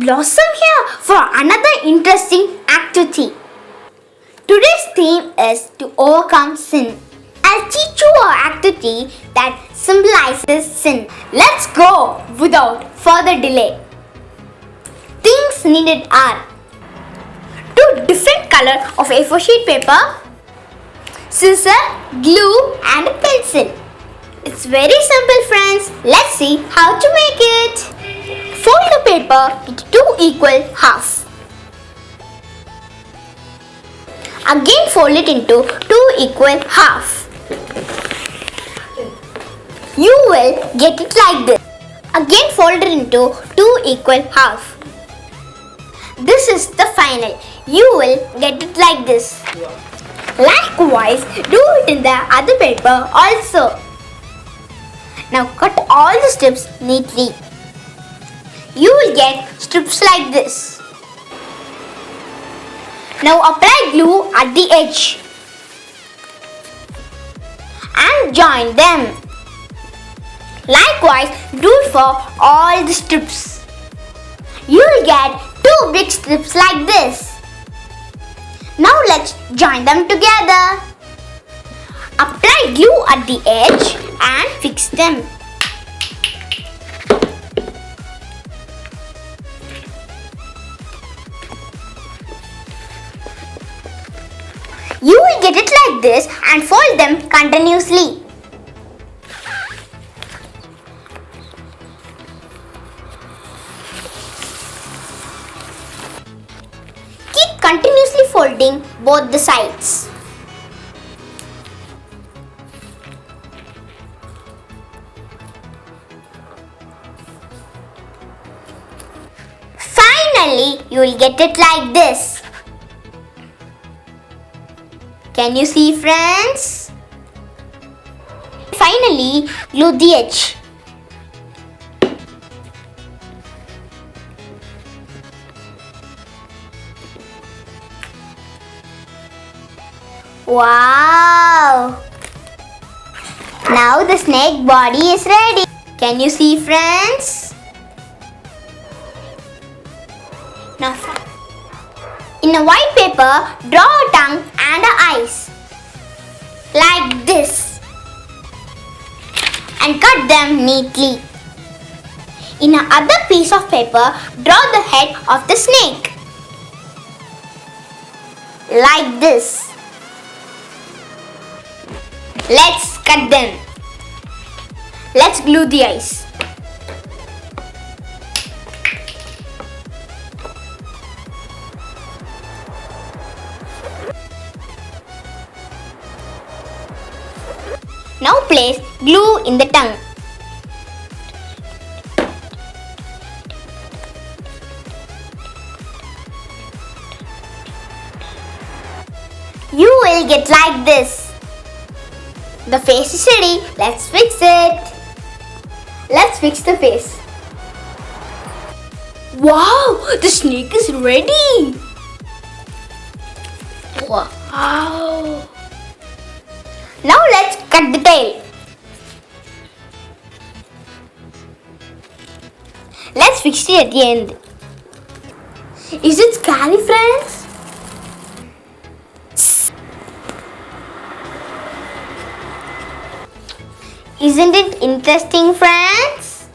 blossom here for another interesting activity. Today's theme is to overcome sin. I'll teach you an activity that symbolizes sin. Let's go without further delay. Things needed are two different colors of A4 sheet paper, scissor, glue and a pencil. It's very simple, friends. Let's see how to make it. Fold the paper into two equal halves. Again fold it into two equal halves. You will get it like this. Again fold it into two equal halves. This is the final. You will get it like this. Likewise, do it in the other paper also. Now cut all the strips neatly. You will get strips like this. Now apply glue at the edge and join them. Likewise, do it for all the strips. You will get two big strips like this. Now let's join them together. Apply glue at the edge and fix them. You will get it like this and fold them continuously. Keep continuously folding both the sides. Finally, you will get it like this. Can you see, friends? Finally, glue the edge. Wow! Now the snake body is ready. Can you see, friends? Now, in a white paper, draw a tongue and eyes like this and cut them neatly. In another piece of paper, draw the head of the snake like this. Let's cut them. Let's glue the eyes. Now place glue in the tongue. You will get like this. The face is ready. Let's fix it. Let's fix the face. Wow! The snake is ready. Wow! Now let's cut the tail. Let's fix it at the end. Is it scary, friends? Isn't it interesting, friends?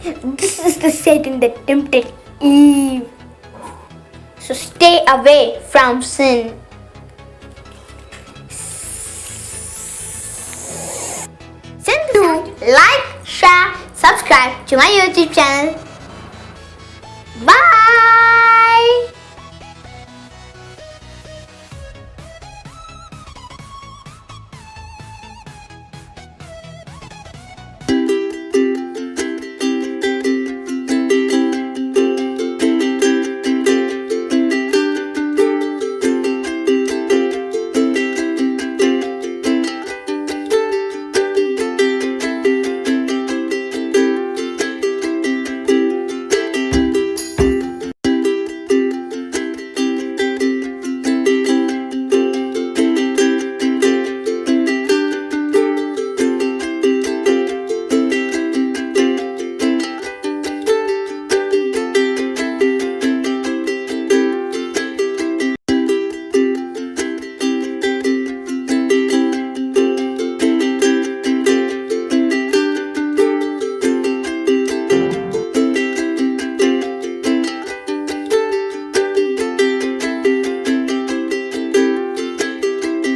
This is the Satan that tempted Eve. So stay away from sin. Like, share, subscribe to my YouTube channel. Bye.